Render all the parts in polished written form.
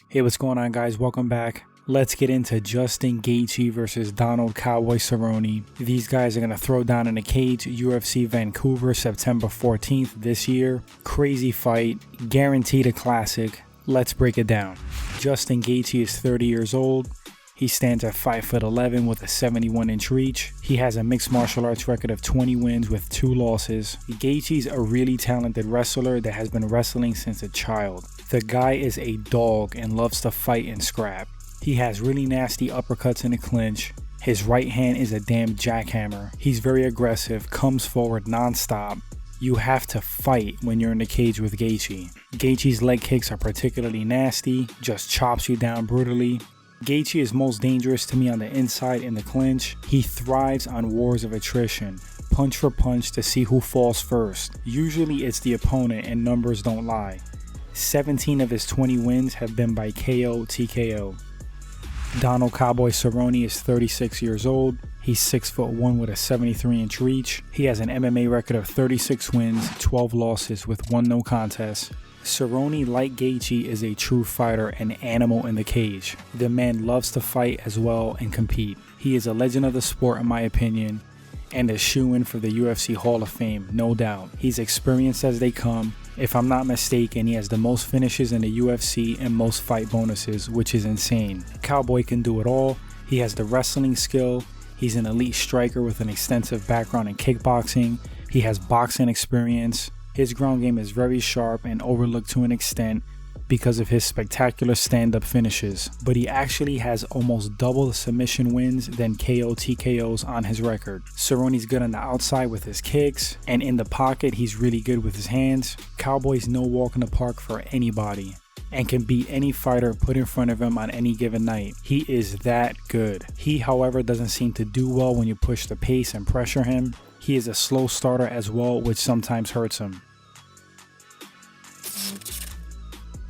Hey, what's going on, guys? Welcome back. Let's get into Justin Gaethje versus Donald Cowboy Cerrone. These guys are going to throw down in a cage, UFC Vancouver, September 14th this year. Crazy fight, guaranteed a classic. Let's break it down. Justin Gaethje is 30 years old. He stands at 5'11" with a 71-inch reach. He has a mixed martial arts record of 20 wins with 2 losses. Gaethje's a really talented wrestler that has been wrestling since a child. The guy is a dog and loves to fight and scrap. He has really nasty uppercuts in the clinch. His right hand is a damn jackhammer. He's very aggressive, comes forward non-stop. You have to fight when you're in the cage with Gaethje. Gaethje's leg kicks are particularly nasty, just chops you down brutally. Gaethje is most dangerous to me on the inside in the clinch. He thrives on wars of attrition, punch for punch to see who falls first. Usually it's the opponent and numbers don't lie. 17 of his 20 wins have been by KO TKO. Donald Cowboy Cerrone is 36 years old. He's 6'1" with a 73-inch reach. He has an MMA record of 36 wins, 12 losses with 1 no contest. Cerrone, like Gaethje, is a true fighter, an animal in the cage. The man loves to fight as well and compete. He is a legend of the sport in my opinion, and a shoo-in for the UFC Hall of Fame, no doubt. He's experienced as they come. If I'm not mistaken, he has the most finishes in the UFC and most fight bonuses, which is insane. Cowboy can do it all. He has the wrestling skill. He's an elite striker with an extensive background in kickboxing. He has boxing experience. His ground game is very sharp and overlooked to an extent because of his spectacular stand-up finishes, but he actually has almost double the submission wins than KO TKOs on his record. Cerrone's good on the outside with his kicks, and in the pocket he's really good with his hands. Cowboy's no walk in the park for anybody and can beat any fighter put in front of him on any given night. He is that good. He, however, doesn't seem to do well when you push the pace and pressure him. He is a slow starter as well, which sometimes hurts him.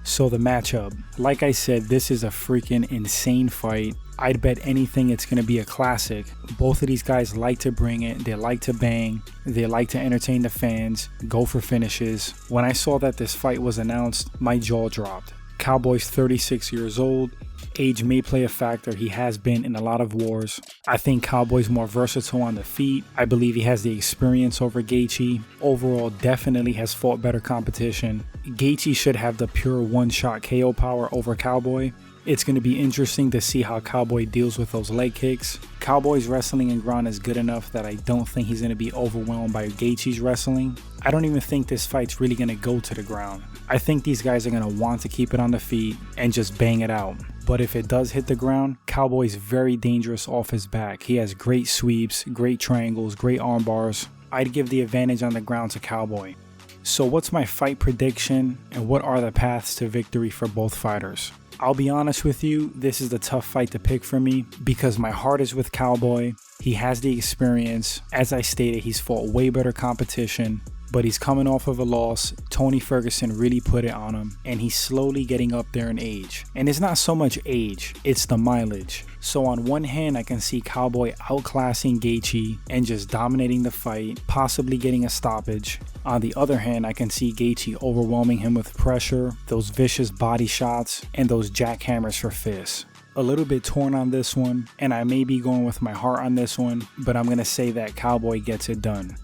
So the matchup, like I said, this is a freaking insane fight. I'd bet anything it's going to be a classic. Both of these guys like to bring it, they like to bang, they like to entertain the fans, go for finishes. When I saw that this fight was announced, my jaw dropped. Cowboy's 36 years old. Age may play a factor. He has been in a lot of wars. I think Cowboy's more versatile on the feet. I believe he has the experience over Gaethje. Overall, definitely has fought better competition. Gaethje should have the pure one-shot KO power over Cowboy. It's going to be interesting to see how Cowboy deals with those leg kicks. Cowboy's wrestling and ground is good enough that I don't think he's going to be overwhelmed by Gaethje's wrestling. I don't even think this fight's really going to go to the ground. I think these guys are going to want to keep it on the feet and just bang it out. But if it does hit the ground, Cowboy's very dangerous off his back. He has great sweeps, great triangles, great arm bars. I'd give the advantage on the ground to Cowboy. So what's my fight prediction and what are the paths to victory for both fighters? I'll be honest with you, this is the tough fight to pick for me because my heart is with Cowboy. He has the experience. As I stated, he's fought way better competition, but he's coming off of a loss. Tony Ferguson really put it on him, and he's slowly getting up there in age. And it's not so much age, it's the mileage. So on one hand, I can see Cowboy outclassing Gaethje and just dominating the fight, possibly getting a stoppage. On the other hand, I can see Gaethje overwhelming him with pressure, those vicious body shots, and those jackhammers for fists. A little bit torn on this one, and I may be going with my heart on this one, but I'm going to say that Cowboy gets it done.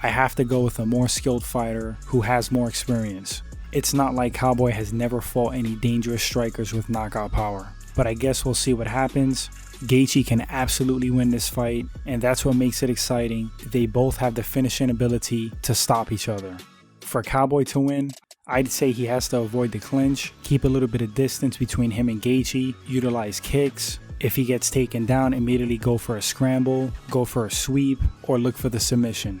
I have to go with a more skilled fighter who has more experience. It's not like Cowboy has never fought any dangerous strikers with knockout power, but I guess we'll see what happens. Gaethje can absolutely win this fight, and that's what makes it exciting. They both have the finishing ability to stop each other. For Cowboy to win, I'd say he has to avoid the clinch, keep a little bit of distance between him and Gaethje, utilize kicks. If he gets taken down, immediately go for a scramble, go for a sweep, or look for the submission.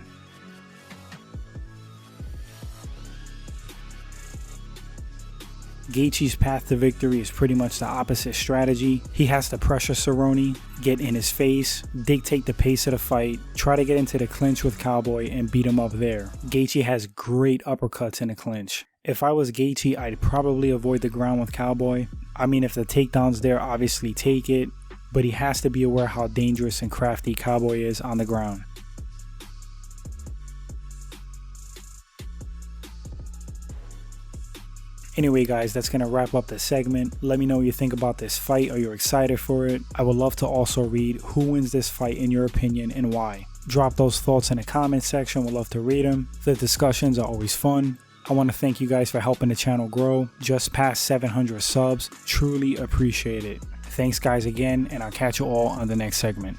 Gaethje's path to victory is pretty much the opposite strategy. He has to pressure Cerrone, get in his face, dictate the pace of the fight, try to get into the clinch with Cowboy and beat him up there. Gaethje has great uppercuts in the clinch. If I was Gaethje, I'd probably avoid the ground with Cowboy. I mean, if the takedown's there, obviously take it, but he has to be aware how dangerous and crafty Cowboy is on the ground. Anyway guys, that's going to wrap up the segment. Let me know what you think about this fight. Are you excited for it? I would love to also read who wins this fight in your opinion and why. Drop those thoughts in the comment section. Would love to read them. The discussions are always fun. I want to thank you guys for helping the channel grow. Just past 700 subs. Truly appreciate it. Thanks guys again, and I'll catch you all on the next segment.